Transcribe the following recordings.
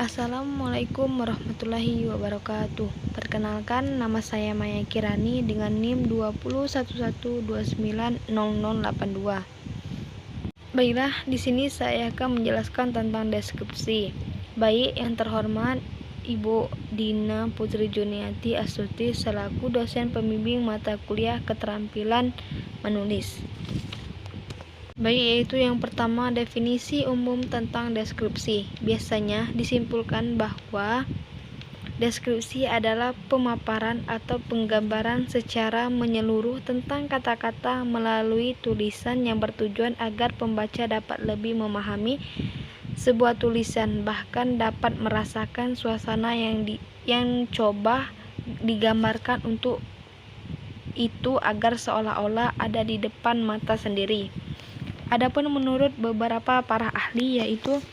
Assalamualaikum warahmatullahi wabarakatuh. Perkenalkan, nama saya Maya Kirani dengan NIM 2011290082. Baiklah, di sini saya akan menjelaskan tentang deskripsi. Baik, yang terhormat Ibu Dina Putri Juniati Astuti selaku dosen pembimbing mata kuliah keterampilan menulis. Baik, yaitu yang pertama, definisi umum tentang deskripsi. Biasanya disimpulkan bahwa deskripsi adalah pemaparan atau penggambaran secara menyeluruh tentang kata-kata melalui tulisan yang bertujuan agar pembaca dapat lebih memahami sebuah tulisan, bahkan dapat merasakan suasana yang coba digambarkan untuk itu agar seolah-olah ada di depan mata sendiri. Adapun menurut beberapa para ahli, yaitu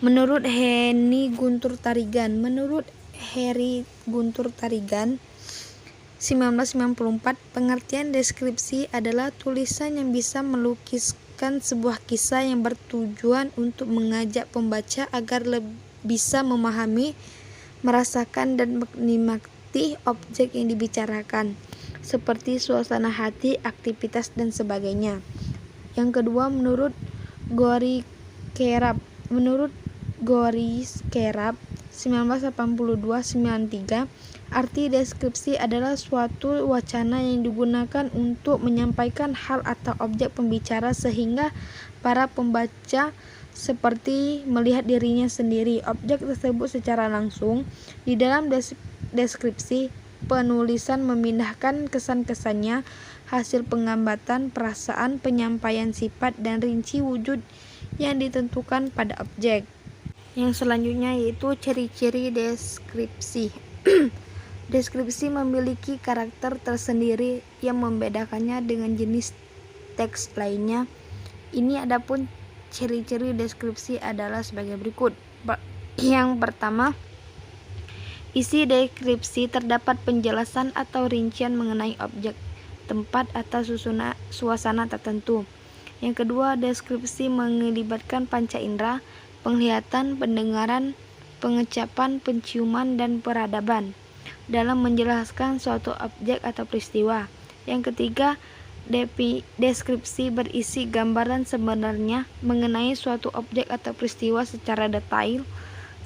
menurut Henny Guntur Tarigan, 1994, pengertian deskripsi adalah tulisan yang bisa melukiskan sebuah kisah yang bertujuan untuk mengajak pembaca agar bisa memahami, merasakan dan menikmati objek yang dibicarakan, seperti suasana hati, aktivitas dan sebagainya. Yang kedua, menurut Gori Kerap 1982-93, arti deskripsi adalah suatu wacana yang digunakan untuk menyampaikan hal atau objek pembicara sehingga para pembaca seperti melihat dirinya sendiri objek tersebut secara langsung. Di dalam deskripsi, penulisan memindahkan kesan-kesannya, hasil pengamatan perasaan, penyampaian sifat, dan rinci wujud yang ditentukan pada objek. Yang selanjutnya yaitu ciri-ciri deskripsi. Deskripsi memiliki karakter tersendiri yang membedakannya dengan jenis teks lainnya. Ini adapun ciri-ciri deskripsi adalah sebagai berikut. Yang pertama, isi deskripsi terdapat penjelasan atau rincian mengenai objek, tempat atau suasana tertentu. Yang kedua, deskripsi melibatkan panca indera, penglihatan, pendengaran, pengecapan, penciuman, dan peradaban dalam menjelaskan suatu objek atau peristiwa. Yang ketiga, deskripsi berisi gambaran sebenarnya mengenai suatu objek atau peristiwa secara detail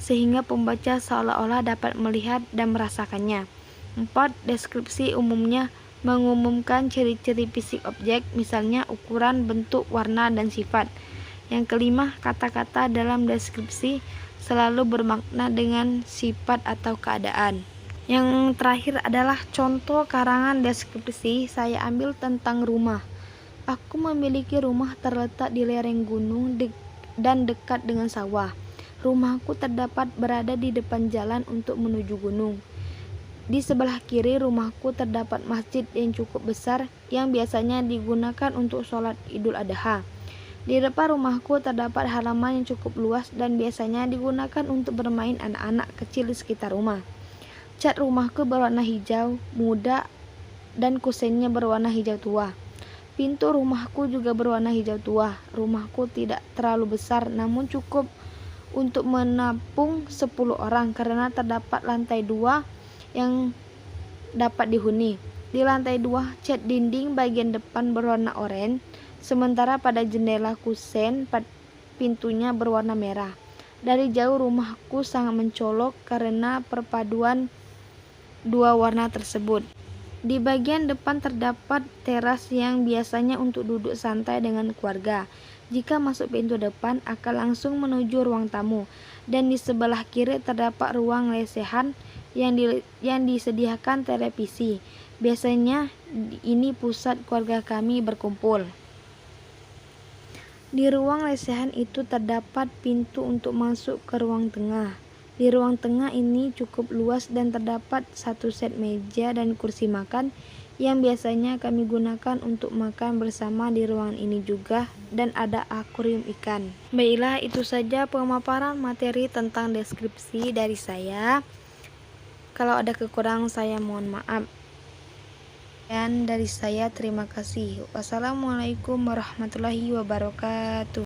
sehingga pembaca seolah-olah dapat melihat dan merasakannya. 4. Deskripsi umumnya mengumumkan ciri-ciri fisik objek, misalnya ukuran, bentuk, warna, dan sifat. Yang kelima, kata-kata dalam deskripsi selalu bermakna dengan sifat atau keadaan. Yang terakhir adalah contoh karangan deskripsi. Saya ambil tentang rumah. Aku memiliki rumah terletak di lereng gunung dan dekat dengan sawah. Rumahku terdapat berada di depan jalan untuk menuju gunung. Di sebelah kiri rumahku terdapat masjid yang cukup besar yang biasanya digunakan untuk sholat Idul Adha. Di depan rumahku terdapat halaman yang cukup luas dan biasanya digunakan untuk bermain anak-anak kecil di sekitar rumah. Cat rumahku berwarna hijau muda dan kusennya berwarna hijau tua. Pintu rumahku juga berwarna hijau tua. Rumahku tidak terlalu besar namun cukup untuk menampung 10 orang karena terdapat lantai 2 yang dapat dihuni. Di lantai 2, cat dinding bagian depan berwarna oranye, sementara pada jendela kusen pintunya berwarna merah. Dari jauh rumahku sangat mencolok karena perpaduan dua warna tersebut. Di bagian depan terdapat teras yang biasanya untuk duduk santai dengan keluarga. Jika masuk pintu depan akan langsung menuju ruang tamu, dan di sebelah kiri terdapat ruang lesehan yang disediakan televisi. Biasanya ini pusat keluarga kami berkumpul. Di ruang lesehan itu terdapat pintu untuk masuk ke ruang tengah. Di ruang tengah ini cukup luas dan terdapat satu set meja dan kursi makan yang biasanya kami gunakan untuk makan bersama di ruangan ini juga, dan ada akuarium ikan. Baiklah, itu saja pemaparan materi tentang deskripsi dari saya. Kalau ada kekurangan saya mohon maaf. Dan dari saya terima kasih. Wassalamualaikum warahmatullahi wabarakatuh.